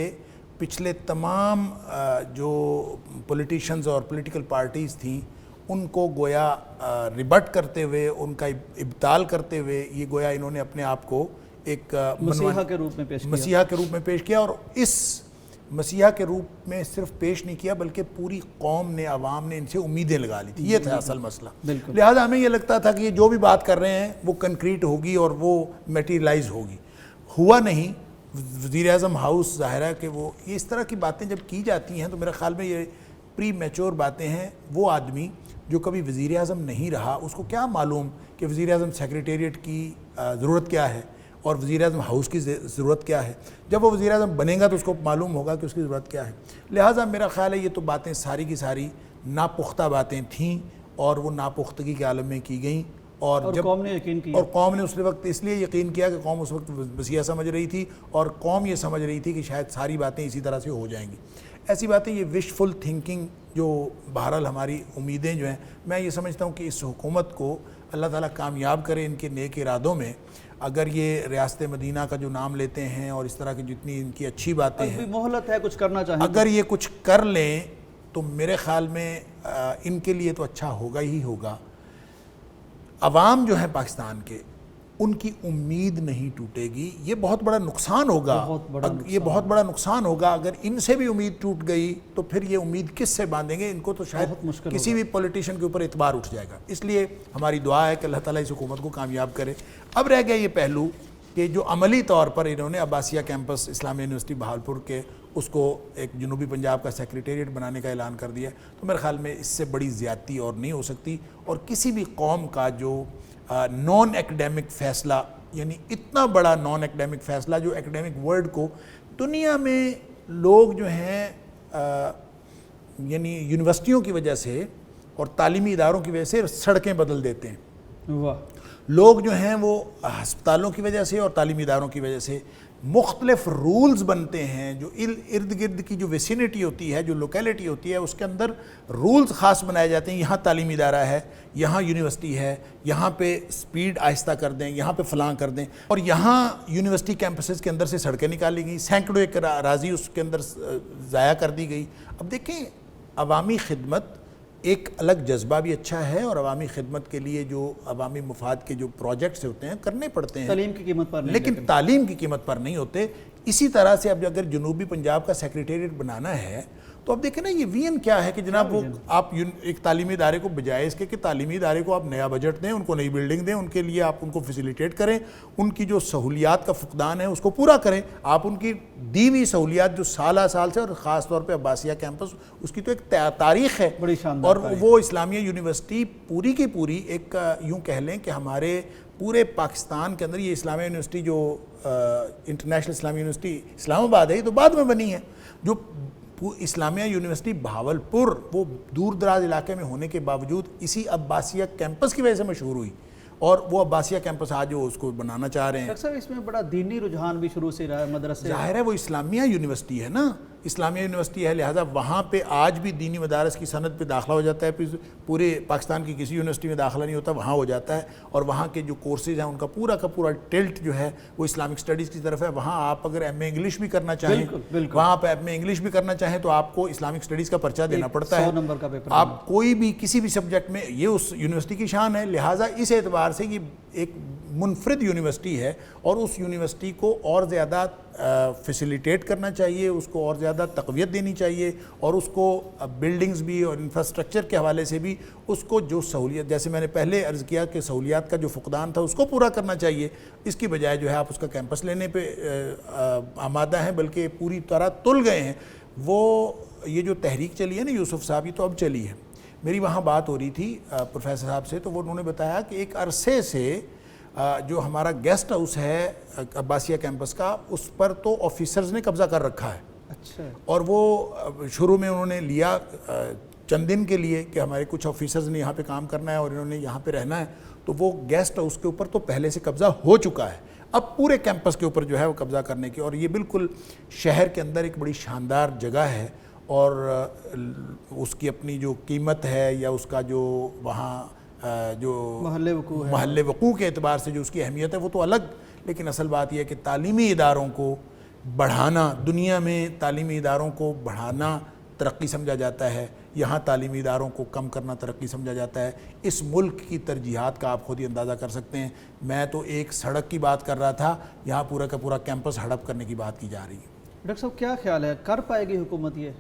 پچھلے تمام جو پولیٹیشنز اور پولیٹیکل پارٹیز تھیں ان کو گویا ریبٹ کرتے ہوئے، ان کا ابطال کرتے ہوئے، یہ گویا انہوں نے اپنے آپ کو ایک مسیحا کے روپ میں پیش کیا، اور اس مسیحا کے روپ میں صرف پیش نہیں کیا بلکہ پوری قوم نے، عوام نے ان سے امیدیں لگا لی تھی۔ یہ تھا اصل مسئلہ۔ لہٰذا ہمیں یہ لگتا تھا کہ یہ جو بھی بات کر رہے ہیں وہ کنکریٹ ہوگی اور وہ میٹیریلائز ہوگی۔ ہوا نہیں۔ وزیر اعظم ہاؤس ظاہر ہے کہ وہ یہ اس طرح کی باتیں جب کی جاتی ہیں تو میرے خیال میں یہ پری میچور باتیں ہیں۔ وہ آدمی جو کبھی وزیر اعظم نہیں رہا اس کو کیا معلوم کہ وزیر اعظم سیکریٹریٹ کی ضرورت کیا ہے اور وزیر اعظم ہاؤس کی ضرورت کیا ہے. جب وہ وزیر اعظم بنے گا تو اس کو معلوم ہوگا کہ اس کی ضرورت کیا ہے. لہٰذا میرا خیال ہے یہ تو باتیں ساری کی ساری ناپختہ باتیں تھیں اور وہ ناپختگی کے عالم میں کی گئیں, اور جب قوم نے یقین کیا, اور قوم نے اس وقت اس لیے یقین کیا کہ قوم اس وقت وسیع سمجھ رہی تھی, اور قوم یہ سمجھ رہی تھی کہ شاید ساری باتیں اسی طرح سے ہو جائیں گی. ایسی باتیں, یہ وشفل تھنکنگ جو بہرحال ہماری امیدیں جو ہیں, میں یہ سمجھتا ہوں کہ اس حکومت کو اللہ تعالیٰ کامیاب کرے ان کے نیک ارادوں میں. اگر یہ ریاست مدینہ کا جو نام لیتے ہیں اور اس طرح کی جتنی ان کی اچھی باتیں ہیں, مہلت ہے کچھ کرنا چاہیں, اگر یہ کچھ کر لیں تو میرے خیال میں ان کے لیے تو اچھا ہوگا ہی ہوگا. عوام جو ہیں پاکستان کے, ان کی امید نہیں ٹوٹے گی. یہ بہت بڑا نقصان ہوگا, یہ بہت بڑا نقصان ہوگا. اگر ان سے بھی امید ٹوٹ گئی تو پھر یہ امید کس سے باندھیں گے؟ ان کو تو شاید کسی بھی پولیٹیشین کے اوپر اعتبار اٹھ جائے گا. اس لیے ہماری دعا ہے کہ اللہ تعالیٰ اس حکومت کو کامیاب کرے. اب رہ گیا یہ پہلو کہ جو عملی طور پر انہوں نے عباسیہ کیمپس اسلامیہ یونیورسٹی بہاولپور کے اس کو ایک جنوبی پنجاب کا سیکریٹریٹ بنانے کا اعلان کر دیا, تو میرے خیال میں اس سے بڑی زیادتی اور نہیں ہو سکتی. اور کسی بھی قوم کا جو نان ایکڈیمک فیصلہ, یعنی اتنا بڑا نان ایکڈیمک فیصلہ جو ایکڈیمک ورڈ کو دنیا میں لوگ جو ہیں یعنی یونیورسٹیوں کی وجہ سے اور تعلیمی اداروں کی وجہ سے سڑکیں بدل دیتے ہیں. واہ. لوگ جو ہیں وہ ہسپتالوں کی وجہ سے اور تعلیمی اداروں کی وجہ سے مختلف رولز بنتے ہیں. جو ارد گرد کی جو ویسینٹی ہوتی ہے, جو لوکیلٹی ہوتی ہے, اس کے اندر رولز خاص بنائے جاتے ہیں. یہاں تعلیمی ادارہ ہے, یہاں یونیورسٹی ہے, یہاں پہ سپیڈ آہستہ کر دیں, یہاں پہ فلاں کر دیں. اور یہاں یونیورسٹی کیمپسز کے اندر سے سڑکیں نکالی گئیں, سینکڑوں ایکڑ اراضی اس کے اندر ضائع کر دی گئی. اب دیکھیں, عوامی خدمت ایک الگ جذبہ بھی اچھا ہے, اور عوامی خدمت کے لیے جو عوامی مفاد کے جو پروجیکٹس ہوتے ہیں کرنے پڑتے ہیں, تعلیم کی قیمت پر نہیں, لیکن تعلیم کی قیمت پر نہیں ہوتے. اسی طرح سے اب اگر جنوبی پنجاب کا سیکریٹریٹ بنانا ہے تو اب دیکھیں نا, یہ وی این کیا ہے کہ جناب وہ آپ ایک تعلیمی ادارے کو بجائے اس کے کہ تعلیمی ادارے کو آپ نیا بجٹ دیں, ان کو نئی بلڈنگ دیں, ان کے لیے آپ ان کو فیسیلیٹیٹ کریں, ان کی جو سہولیات کا فقدان ہے اس کو پورا کریں. آپ ان کی دی ہوئی سہولیات جو سالہ سال سے, اور خاص طور پہ عباسیہ کیمپس, اس کی تو ایک تاریخ ہے بڑی شاندار, اور وہ اسلامیہ یونیورسٹی پوری کی پوری ایک یوں کہہ لیں کہ ہمارے پورے پاکستان کے اندر یہ اسلامیہ یونیورسٹی جو انٹرنیشنل اسلامیہ یونیورسٹی اسلام آباد ہے, یہ تو بعد میں بنی ہے. جو اسلامیہ یونیورسٹی بہاولپور وہ دور دراز علاقے میں ہونے کے باوجود اسی عباسیہ کیمپس کی وجہ سے مشہور ہوئی, اور وہ عباسیہ کیمپس آج وہ اس کو بنانا چاہ رہے ہیں. ڈاکٹر صاحب اس میں بڑا دینی رجحان بھی شروع سے رہا ہے مدرسے, ظاہر ہے وہ اسلامیہ یونیورسٹی ہے نا, اسلامیہ یونیورسٹی ہے, لہٰذا وہاں پہ آج بھی دینی مدارس کی سند پہ داخلہ ہو جاتا ہے. پورے پاکستان کی کسی یونیورسٹی میں داخلہ نہیں ہوتا, وہاں ہو جاتا ہے. اور وہاں کے جو کورسز ہیں ان کا پورا ٹلٹ جو ہے وہ اسلامک اسٹڈیز کی طرف ہے. وہاں آپ اگر ایم اے انگلش بھی کرنا چاہیں, وہاں پہ ایم اے انگلش بھی کرنا چاہیں تو آپ کو اسلامک اسٹڈیز کا پرچہ دینا پڑتا ہے. 100 نمبر کا پیپر, آپ کوئی بھی کسی بھی سبجیکٹ میں, یہ اس یونیورسٹی کی شان ہے. لہٰذا اس اعتبار سے یہ ایک منفرد یونیورسٹی ہے, اور اس یونیورسٹی کو اور زیادہ فیسیلیٹیٹ کرنا چاہیے, اس کو اور زیادہ تقویت دینی چاہیے, اور اس کو بلڈنگز بھی اور انفراسٹرکچر کے حوالے سے بھی اس کو جو سہولیت, جیسے میں نے پہلے عرض کیا کہ سہولیات کا جو فقدان تھا اس کو پورا کرنا چاہیے. اس کی بجائے جو ہے آپ اس کا کیمپس لینے پہ آمادہ ہیں, بلکہ پوری طرح تل گئے ہیں. وہ یہ جو تحریک چلی ہے نا یوسف صاحب, یہ تو اب چلی ہے. میری وہاں بات ہو رہی تھی پروفیسر صاحب سے, تو وہ انہوں نے بتایا کہ ایک عرصے سے جو ہمارا گیسٹ ہاؤس ہے عباسیہ کیمپس کا, اس پر تو آفیسرز نے قبضہ کر رکھا ہے. اچھا. اور وہ شروع میں انہوں نے لیا چند دن کے لیے کہ ہمارے کچھ آفیسرز نے یہاں پہ کام کرنا ہے اور انہوں نے یہاں پہ رہنا ہے, تو وہ گیسٹ ہاؤس کے اوپر تو پہلے سے قبضہ ہو چکا ہے. اب پورے کیمپس کے اوپر جو ہے وہ قبضہ کرنے کی, اور یہ بالکل شہر کے اندر ایک بڑی شاندار جگہ ہے, اور اس کی اپنی جو قیمت ہے یا اس کا جو وہاں جو محل وقوع کے اعتبار سے جو اس کی اہمیت ہے وہ تو الگ. لیکن اصل بات یہ ہے کہ تعلیمی اداروں کو بڑھانا, دنیا میں تعلیمی اداروں کو بڑھانا ترقی سمجھا جاتا ہے, یہاں تعلیمی اداروں کو کم کرنا ترقی سمجھا جاتا ہے. اس ملک کی ترجیحات کا آپ خود ہی اندازہ کر سکتے ہیں. میں تو ایک سڑک کی بات کر رہا تھا, یہاں پورا کا پورا کیمپس ہڑپ کرنے کی بات کی جا رہی ہے. ڈاکٹر صاحب کیا خیال ہے, کر پائے گی حکومت یہ؟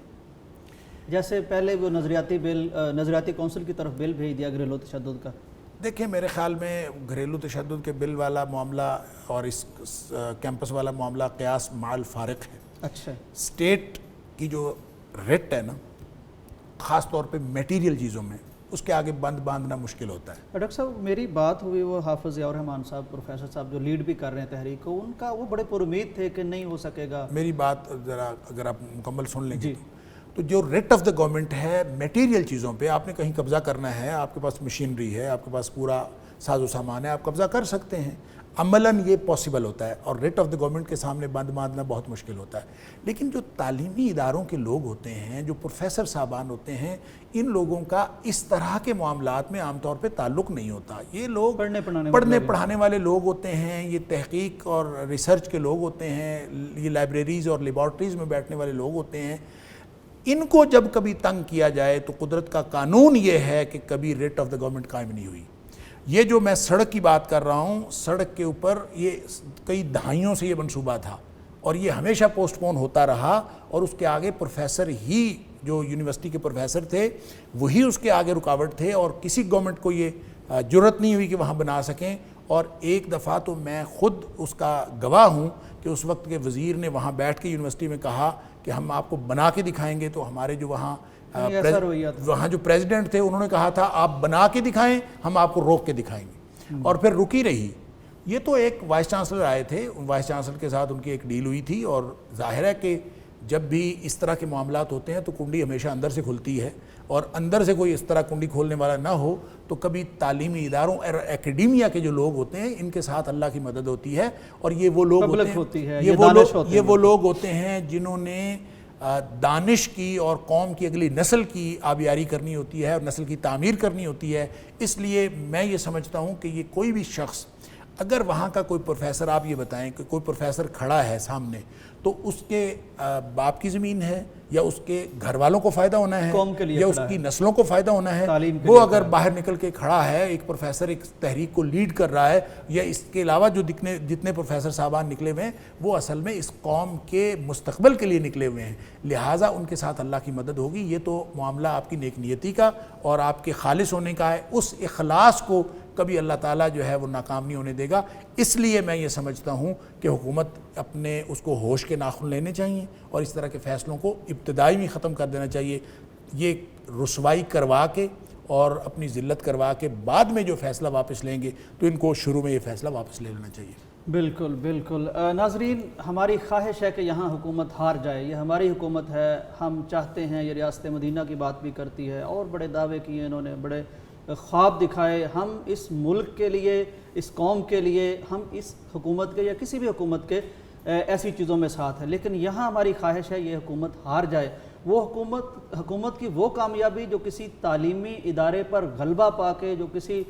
جیسے پہلے وہ نظریاتی کونسل کی طرف بل بھیج دیا گھریلو تشدد کا. دیکھیں میرے خیال میں گھریلو تشدد کے بل والا معاملہ اور اس کیمپس والا معاملہ قیاس مال فارق ہے. اچھا. اسٹیٹ کی جو ریٹ ہے نا, خاص طور پہ میٹیریل چیزوں میں, اس کے آگے بند باندھنا مشکل ہوتا ہے۔ ڈاکٹر صاحب میری بات ہوئی وہ حافظ ضیاء الرحمان صاحب پروفیسر صاحب جو لیڈ بھی کر رہے ہیں تحریک کو، ان کا وہ بڑے پر امید تھے کہ نہیں ہو سکے گا۔ میری بات ذرا اگر آپ مکمل سن لیں گے تو جو ریٹ آف دا گورنمنٹ ہے میٹیریل چیزوں پہ، آپ نے کہیں قبضہ کرنا ہے، آپ کے پاس مشینری ہے، آپ کے پاس پورا ساز و سامان ہے، آپ قبضہ کر سکتے ہیں، عملاً یہ پاسبل ہوتا ہے، اور ریٹ آف دا گورنمنٹ کے سامنے بند باندھنا بہت مشکل ہوتا ہے۔ لیکن جو تعلیمی اداروں کے لوگ ہوتے ہیں، جو پروفیسر صاحبان ہوتے ہیں، ان لوگوں کا اس طرح کے معاملات میں عام طور پہ تعلق نہیں ہوتا۔ یہ لوگ پڑھنے پڑھانے والے لوگ ہوتے ہیں، یہ تحقیق اور ریسرچ کے لوگ ہوتے ہیں، یہ لائبریریز اور لیبارٹریز میں بیٹھنے والے لوگ ہوتے ہیں۔ ان کو جب کبھی تنگ کیا جائے تو قدرت کا قانون یہ ہے کہ کبھی ریٹ آف دا گورنمنٹ قائم نہیں ہوئی۔ یہ جو میں سڑک کی بات کر رہا ہوں، سڑک کے اوپر یہ کئی دہائیوں سے یہ منصوبہ تھا اور یہ ہمیشہ پوسٹ پون ہوتا رہا، اور اس کے آگے پروفیسر ہی جو یونیورسٹی کے پروفیسر تھے وہی اس کے آگے رکاوٹ تھے، اور کسی گورنمنٹ کو یہ جرت نہیں ہوئی کہ وہاں بنا سکیں۔ اور ایک دفعہ تو میں خود اس کا گواہ ہوں کہ اس وقت کے وزیر نے وہاں بیٹھ کے یونیورسٹی میں کہا کہ ہم آپ کو بنا کے دکھائیں گے، تو ہمارے جو وہاں جو پریزیڈنٹ تھے انہوں نے کہا تھا آپ بنا کے دکھائیں، ہم آپ کو روک کے دکھائیں گے، اور پھر رکی رہی۔ یہ تو ایک وائس چانسلر آئے تھے، وائس چانسلر کے ساتھ ان کی ایک ڈیل ہوئی تھی، اور ظاہر ہے کہ جب بھی اس طرح کے معاملات ہوتے ہیں تو کنڈی ہمیشہ اندر سے کھلتی ہے، اور اندر سے کوئی اس طرح کنڈی کھولنے والا نہ ہو تو کبھی تعلیمی اداروں اور اکیڈیمیا کے جو لوگ ہوتے ہیں ان کے ساتھ اللہ کی مدد ہوتی ہے، اور یہ وہ لوگ ہوتے ہیں یہ وہ لوگ ہوتے ہیں جنہوں نے دانش کی اور قوم کی اگلی نسل کی آبیاری کرنی ہوتی ہے اور نسل کی تعمیر کرنی ہوتی ہے۔ اس لیے میں یہ سمجھتا ہوں کہ یہ کوئی بھی شخص، اگر وہاں کا کوئی پروفیسر، آپ یہ بتائیں کہ کوئی پروفیسر کھڑا ہے سامنے، تو اس کے باپ کی زمین ہے یا اس کے گھر والوں کو فائدہ ہونا ہے یا اس کی نسلوں کو فائدہ ہونا ہے، وہ اگر باہر نکل کے کھڑا ہے، ایک پروفیسر ایک تحریک کو لیڈ کر رہا ہے، یا اس کے علاوہ جو جتنے پروفیسر صاحبان نکلے ہوئے ہیں وہ اصل میں اس قوم کے مستقبل کے لیے نکلے ہوئے ہیں، لہٰذا ان کے ساتھ اللہ کی مدد ہوگی۔ یہ تو معاملہ آپ کی نیک نیتی کا اور آپ کے خالص ہونے کا ہے، اس اخلاص کو کبھی اللہ تعالیٰ جو ہے وہ ناکام نہیں ہونے دے گا۔ اس لیے میں یہ سمجھتا ہوں کہ حکومت اپنے اس کو ہوش کے ناخن لینے چاہیے اور اس طرح کے فیصلوں کو ابتدائی میں ختم کر دینا چاہیے۔ یہ رسوائی کروا کے اور اپنی ذلت کروا کے بعد میں جو فیصلہ واپس لیں گے تو ان کو شروع میں یہ فیصلہ واپس لے لینا چاہیے۔ بالکل بالکل ناظرین، ہماری خواہش ہے کہ یہاں حکومت ہار جائے، یہ ہماری حکومت ہے، ہم چاہتے ہیں، یہ ریاست مدینہ کی بات بھی کرتی ہے اور بڑے دعوے کیے انہوں نے، بڑے خواب دکھائے، ہم اس ملک کے لیے، اس قوم کے لیے، ہم اس حکومت کے یا کسی بھی حکومت کے ایسی چیزوں میں ساتھ ہے، لیکن یہاں ہماری خواہش ہے یہ حکومت ہار جائے۔ وہ حکومت کی وہ کامیابی جو کسی تعلیمی ادارے پر غلبہ پا کے، جو کسی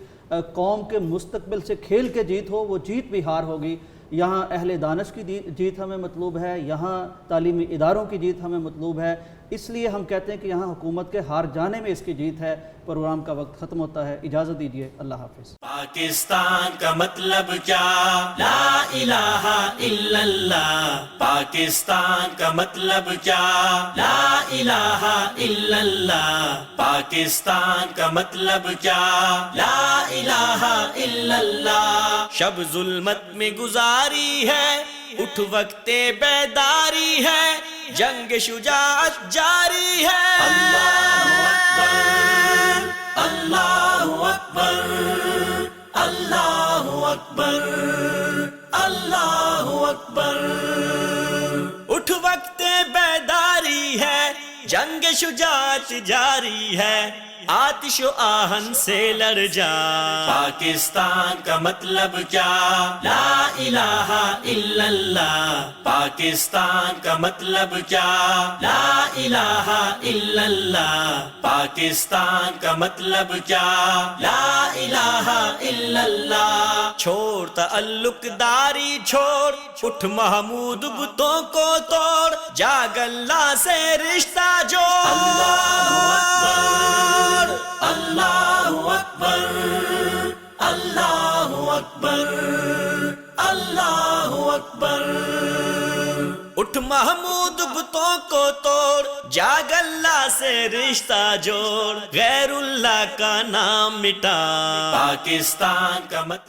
قوم کے مستقبل سے کھیل کے جیت ہو، وہ جیت بھی ہار ہوگی۔ یہاں اہل دانش کی جیت ہمیں مطلوب ہے، یہاں تعلیمی اداروں کی جیت ہمیں مطلوب ہے، اس لیے ہم کہتے ہیں کہ یہاں حکومت کے ہار جانے میں اس کی جیت ہے۔ پروگرام کا وقت ختم ہوتا ہے، اجازت دیجیے، اللہ حافظ۔ پاکستان کا مطلب کیا؟ لا الہ الا اللہ۔ پاکستان کا مطلب کیا؟ لا الہ الا اللہ۔ پاکستان کا مطلب کیا؟ لا الہ الا اللہ۔ شب ظلمت میں گزاری ہے، اٹھ وقت بیداری ہے، جنگ شجاعت جاری ہے۔ اللہ اکبر، اللہ اکبر، اللہ اکبر، اللہ اکبر۔ اٹھ وقت بیداری ہے، جنگ شجاعت جاری ہے، آتش و آہن سے لڑ جا۔ پاکستان کا مطلب کیا؟ لا الہ الا اللہ۔ پاکستان کا مطلب کیا؟ لا الہ الا اللہ۔ پاکستان کا مطلب کیا؟ لا الہ الا اللہ۔ چھوڑ تعلق داری چھوڑ، اٹھ محمود بتوں کو توڑ، جاگ اللہ سے رشتہ جوڑ۔ اللہ اکبر، اللہ اکبر، اللہ اکبر، اللہ اکبر۔ اٹھ محمود بتوں کو توڑ، جاگ اللہ سے رشتہ جوڑ، غیر اللہ کا نام مٹا۔ پاکستان کا مطلب